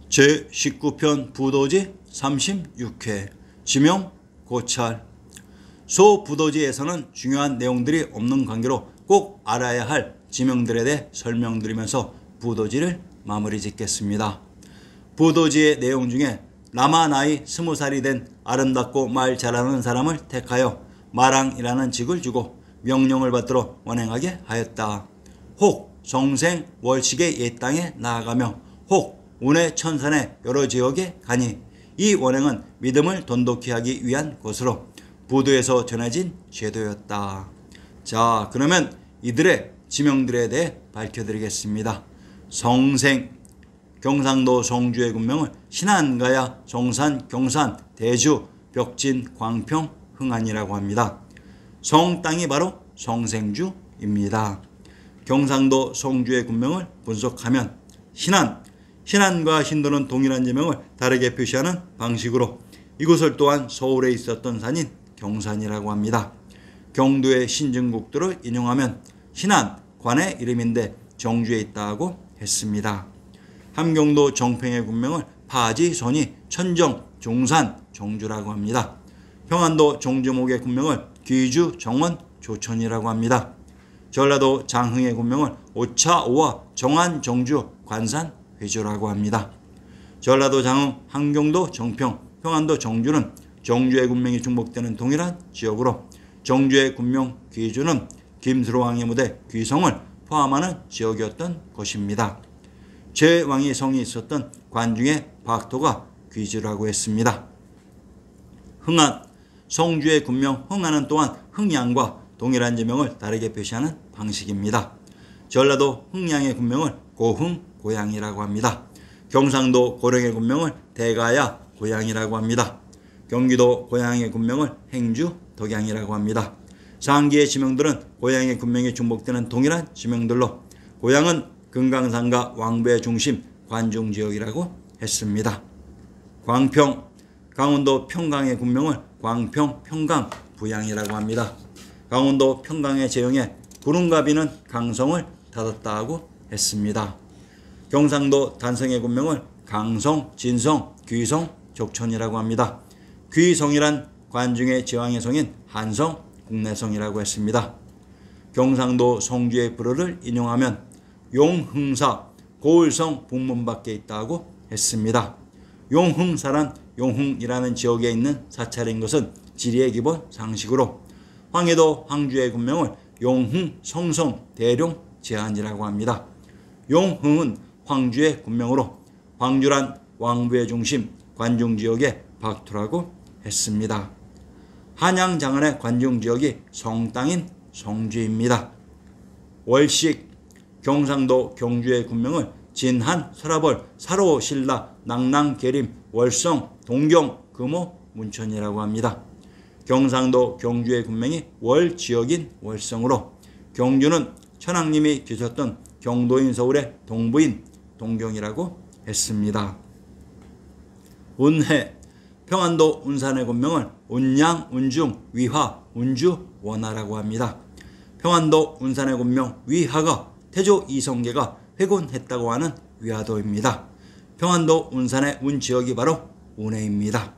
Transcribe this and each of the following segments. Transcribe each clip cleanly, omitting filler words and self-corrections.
제19편 부도지 36회 지명 고찰. 소 부도지에서는 중요한 내용들이 없는 관계로 꼭 알아야 할 지명들에 대해 설명드리면서 부도지를 마무리 짓겠습니다. 부도지의 내용 중에 남아 나이 20살이 된 아름답고 말 잘하는 사람을 택하여 마랑이라는 직을 주고 명령을 받들어 원행하게 하였다. 혹 정생 월식의 옛 땅에 나아가며 혹 운의 천산의 여러 지역에 가니 이 원행은 믿음을 돈독히 하기 위한 것으로 부도에서 전해진 제도였다. 자, 그러면 이들의 지명들에 대해 밝혀드리겠습니다. 성생, 경상도 성주의 군명을 신안, 가야, 정산, 경산, 대주, 벽진, 광평, 흥안이라고 합니다. 성 땅이 바로 성생주입니다. 경상도 성주의 군명을 분석하면 신안과 신도는 동일한 지명을 다르게 표시하는 방식으로 이곳을 또한 서울에 있었던 산인 경산이라고 합니다. 경도의 신증국들을 인용하면 신안, 관의 이름인데 정주에 있다고 했습니다. 함경도 정평의 군명을 파지, 선이, 천정, 종산, 정주라고 합니다. 평안도 정주목의 군명을 귀주, 정원, 조천이라고 합니다. 전라도 장흥의 군명을 오차, 오화, 정안, 정주, 관산, 회조라고 합니다. 전라도 장흥, 함경도 정평, 평안도 정주는 정주의 군명이 중복되는 동일한 지역으로 정주의 군명 귀주는 김수로왕의 무대 귀성을 포함하는 지역이었던 것입니다. 제왕의 성이 있었던 관중의 박토가 귀주라고 했습니다. 흥안, 성주의 군명 흥안은 또한 흥양과 동일한 지명을 다르게 표시하는 방식입니다. 전라도 흥양의 군명을 고흥, 고양이라고 합니다. 경상도 고령의 군명을 대가야, 고양이라고 합니다. 경기도 고양의 군명을 행주, 덕양이라고 합니다. 상기의 지명들은 고양의 군명이 중복되는 동일한 지명들로 고양은 금강산과 왕부의 중심 관중지역이라고 했습니다. 광평, 강원도 평강의 군명을 광평, 평강, 부양이라고 합니다. 강원도 평강의 재영에 구름과 비는 강성을 닫았다고 했습니다. 경상도 단성의 군명을 강성, 진성, 귀성, 족천이라고 합니다. 귀성이란 관중의 제왕의 성인 한성, 국내성이라고 했습니다. 경상도 성주의 불어를 인용하면 용흥사, 고을성 북문 밖에 있다고 했습니다. 용흥사란 용흥이라는 지역에 있는 사찰인 것은 지리의 기본 상식으로 황해도 황주의 군명을 용흥, 성성, 대룡, 제한이라고 합니다. 용흥은 황주의 군명으로 황주란 왕부의 중심 관중지역의 박토라고 했습니다. 한양 장안의 관중지역이 성땅인 성주입니다. 월식, 경상도 경주의 군명을 진한, 서라벌, 사로, 신라, 낭랑, 계림, 월성, 동경, 금호, 문천이라고 합니다. 경상도 경주의 군명이 월지역인 월성으로 경주는 천황님이 계셨던 경도인 서울의 동부인 동경이라고 했습니다. 운해, 평안도 운산의 군명을 운양, 운중, 위화, 운주, 원하라고 합니다. 평안도 운산의 군명 위하가 태조 이성계가 회군했다고 하는 위화도입니다. 평안도 운산의 운지역이 바로 운해입니다.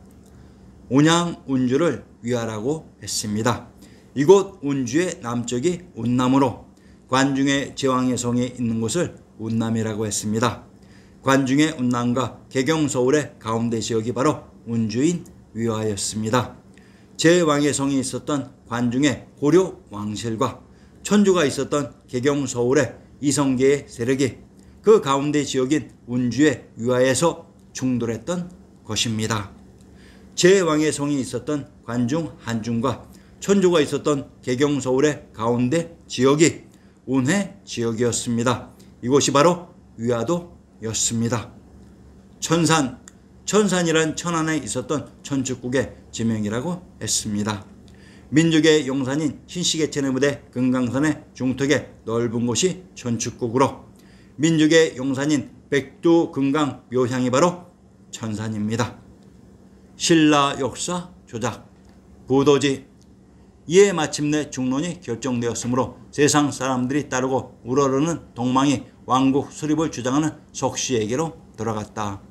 운양, 운주를 위하라고 했습니다. 이곳 운주의 남쪽이 운남으로 관중의 제왕의 성이 있는 곳을 운남이라고 했습니다. 관중의 운남과 개경 서울의 가운데 지역이 바로 운주인 위화였습니다. 제왕의 성이 있었던 관중의 고려 왕실과 천주가 있었던 개경 서울의 이성계의 세력이 그 가운데 지역인 운주의 위화에서 충돌했던 것입니다. 제왕의 성이 있었던 관중 한중과 천주가 있었던 개경 서울의 가운데 지역이 운해 지역이었습니다. 이곳이 바로 위화도였습니다. 천산, 천산이란 천안에 있었던 천축국의 지명이라고 했습니다. 민족의 용산인 신시계천의 무대 금강산의 중턱에 넓은 곳이 천축국으로 민족의 용산인 백두 금강 묘향이 바로 천산입니다. 신라 역사 조작, 부도지. 이에 마침내 중론이 결정되었으므로 세상 사람들이 따르고 우러르는 동망이 왕국 수립을 주장하는 석씨에게로 돌아갔다.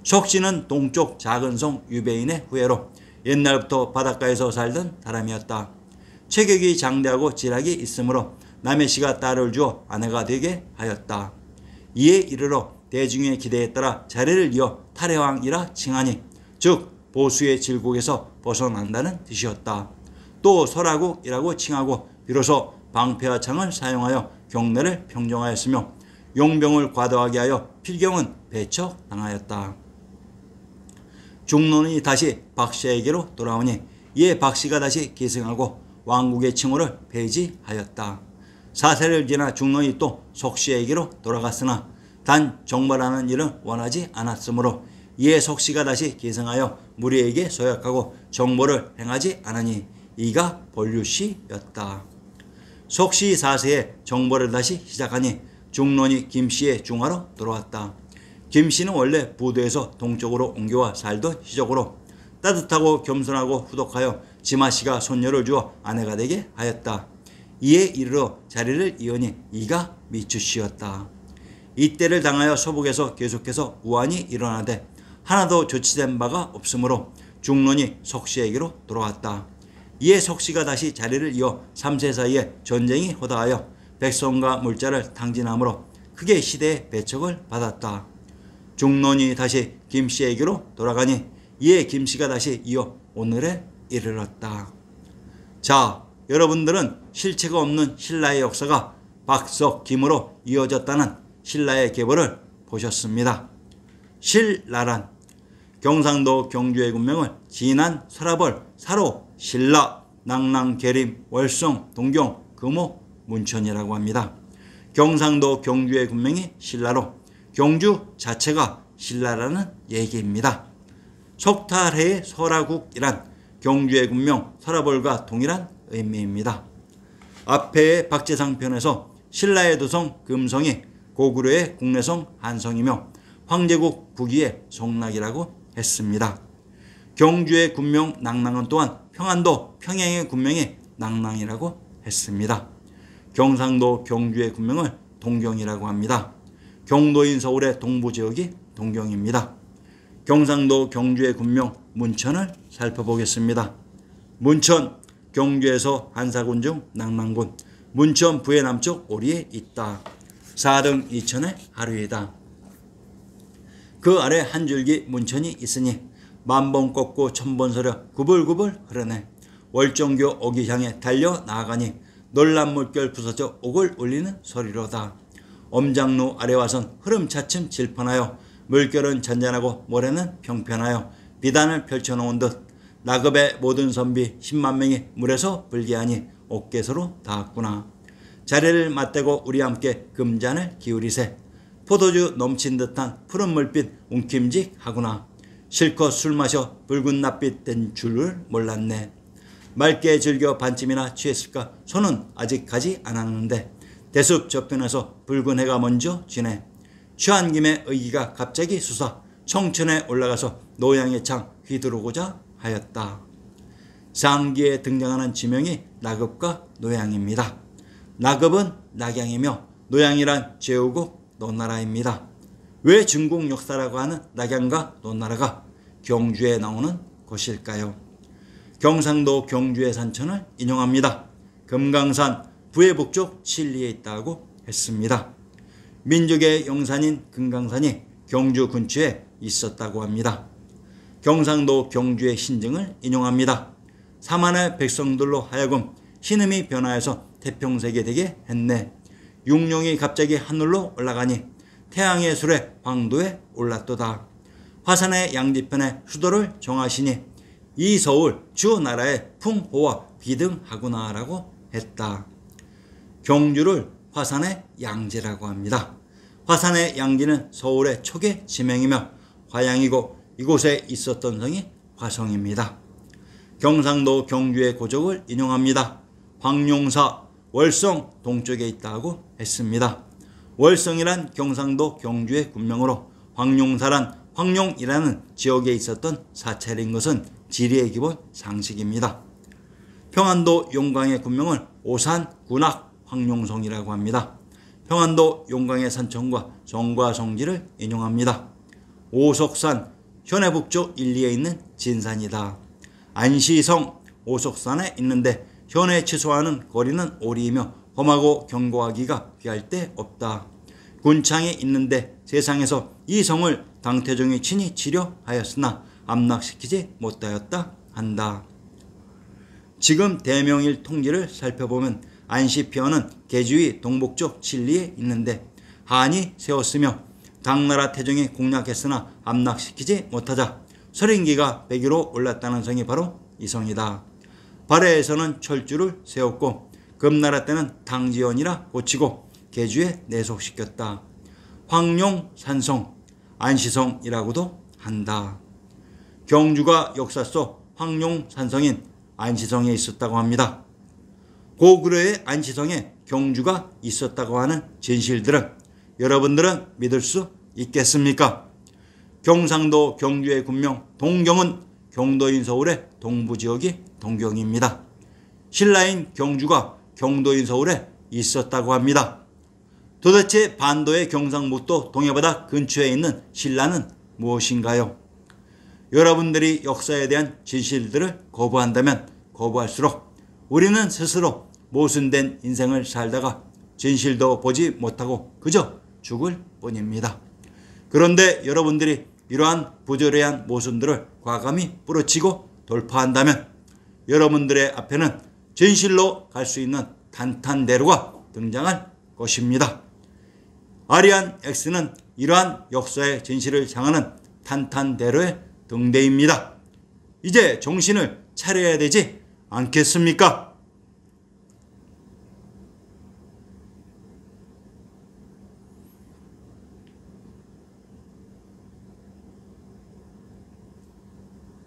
석씨는 동쪽 작은 성 유배인의 후예로 옛날부터 바닷가에서 살던 사람이었다. 체격이 장대하고 지략이 있으므로 남해씨가 딸을 주어 아내가 되게 하였다. 이에 이르러 대중의 기대에 따라 자리를 이어 탈해왕이라 칭하니 즉 보수의 질곡에서 벗어난다는 뜻이었다. 또 설화국이라고 칭하고 비로소 방패와 창을 사용하여 경내를 평정하였으며 용병을 과도하게 하여 필경은 배척당하였다. 중론이 다시 박씨에게로 돌아오니 이에 박씨가 다시 계승하고 왕국의 칭호를 폐지하였다. 사세를 지나 중론이 또 석씨에게로 돌아갔으나 단 정벌하는 일은 원하지 않았으므로 이에 석씨가 다시 계승하여 무리에게 서약하고 정벌을 행하지 않으니 이가 본류씨였다. 석씨 4세에 정벌을 다시 시작하니 중론이 김씨의 중하로 돌아왔다. 김씨는 원래 부도에서 동쪽으로 옮겨와 살던 시적으로 따뜻하고 겸손하고 후덕하여 지마씨가 손녀를 주어 아내가 되게 하였다. 이에 이르러 자리를 이으니 이가 미추씨였다. 이때를 당하여 서북에서 계속해서 우환이 일어나되 하나도 조치된 바가 없으므로 중론이 석씨에게로 돌아왔다. 이에 석씨가 다시 자리를 이어 3세 사이에 전쟁이 호다하여 백성과 물자를 탕진함으로 크게 시대의 배척을 받았다. 중론이 다시 김씨에게로 돌아가니 이에 김씨가 다시 이어 오늘에 이르렀다. 자, 여러분들은 실체가 없는 신라의 역사가 박석, 김으로 이어졌다는 신라의 계보를 보셨습니다. 신라란 경상도 경주의 군명을 진안, 서라벌, 사로, 신라, 낙랑, 계림, 월성, 동경, 금호, 문천이라고 합니다. 경상도 경주의 군명이 신라로 경주 자체가 신라라는 얘기입니다. 석탈해의 설화국이란 경주의 군명 서라벌과 동일한 의미입니다. 앞에의 박제상 편에서 신라의 도성 금성이 고구려의 국내성 한성이며 황제국 북위의 성락이라고 했습니다. 경주의 군명 낙랑은 또한 평안도 평양의 군명이 낙랑이라고 했습니다. 경상도 경주의 군명을 동경이라고 합니다. 경도인 서울의 동부 지역이 동경입니다. 경상도 경주의 군명 문천을 살펴보겠습니다. 문천, 경주에서 한사군 중 낙랑군, 문천 부의 남쪽 오리에 있다. 4등 2천의 하류이다. 그 아래 한 줄기 문천이 있으니 만번 꺾고 천번 서려 구불구불 흐르네. 월정교 옥이 향해 달려 나아가니 놀란 물결 부서져 옥을 울리는 소리로다. 엄장루 아래 와선 흐름 차츰 질펀하여 물결은 잔잔하고 모래는 평편하여 비단을 펼쳐놓은 듯 나급의 모든 선비 10만 명이 물에서 불게하니 옥계서로 닿았구나. 자리를 맞대고 우리 함께 금잔을 기울이세. 포도주 넘친 듯한 푸른 물빛 움킴직하구나. 실컷 술 마셔 붉은 낯빛 된 줄을 몰랐네. 맑게 즐겨 반쯤이나 취했을까 손은 아직 가지 않았는데 대숲 저편에서 붉은 해가 먼저 지네. 취한 김에 의기가 갑자기 솟아 청천에 올라가서 노양의 창 휘두르고자 하였다. 상기에 등장하는 지명이 나급과 노양입니다. 나급은 낙양이며 노양이란 제후국 노나라입니다. 왜 중국 역사라고 하는 낙양과 노나라가 경주에 나오는 곳일까요? 경상도 경주의 산천을 인용합니다. 금강산 부의 북쪽 칠리에 있다고 했습니다. 민족의 영산인 금강산이 경주 근처에 있었다고 합니다. 경상도 경주의 신증을 인용합니다. 사만의 백성들로 하여금 신음이 변화해서 태평색이 되게 했네. 육룡이 갑자기 하늘로 올라가니 태양의 술에 황도에 올랐도다. 화산의 양지편에 수도를 정하시니 이 서울 주 나라의 풍호와 비등하구나라고 했다. 경주를 화산의 양지라고 합니다. 화산의 양지는 서울의 초계 지명이며 화양이고 이곳에 있었던 성이 화성입니다. 경상도 경주의 고적을 인용합니다. 황룡사 월성 동쪽에 있다고 했습니다. 월성이란 경상도 경주의 군명으로 황룡사란 황룡이라는 지역에 있었던 사찰인 것은 지리의 기본 상식입니다. 평안도 용광의 군명을 오산, 군악, 황룡성이라고 합니다. 평안도 용광의 산천과 성과 성지를 인용합니다. 오석산, 현해 북쪽 1리에 있는 진산이다. 안시성 오속산에 있는데 현해 치소와는 거리는 오리이며 험하고 견고하기가 귀할 데 없다. 군창에 있는데 세상에서 이 성을 당태종이 친히 치료하였으나 함락시키지 못하였다 한다. 지금 대명일 통지를 살펴보면 안시피어는 계주의 동북쪽 7리에 있는데 한이 세웠으며 당나라 태종이 공략했으나 함락시키지 못하자 서린기가 100위로 올랐다는 성이 바로 이 성이다. 발해에서는 철주를 세웠고 금나라 때는 당지연이라 고치고 계주에 내속시켰다. 황룡산성, 안시성이라고도 한다. 경주가 역사 속 황룡산성인 안시성에 있었다고 합니다. 고구려의 안시성에 경주가 있었다고 하는 진실들은 여러분들은 믿을 수 있겠습니까? 경상도 경주의 군명 동경은 경도인 서울의 동부지역이 동경입니다. 신라인 경주가 경도인 서울에 있었다고 합니다. 도대체 반도의 경상북도 동해바다 근처에 있는 신라는 무엇인가요? 여러분들이 역사에 대한 진실들을 거부한다면 거부할수록 우리는 스스로 모순된 인생을 살다가 진실도 보지 못하고 그저 죽을 뿐입니다. 그런데 여러분들이 이러한 부조리한 모순들을 과감히 부러치고 돌파한다면 여러분들의 앞에는 진실로 갈 수 있는 탄탄대로가 등장할 것입니다. 아리안 X는 이러한 역사의 진실을 향하는 탄탄대로의 등대입니다. 이제 정신을 차려야 되지 않겠습니까?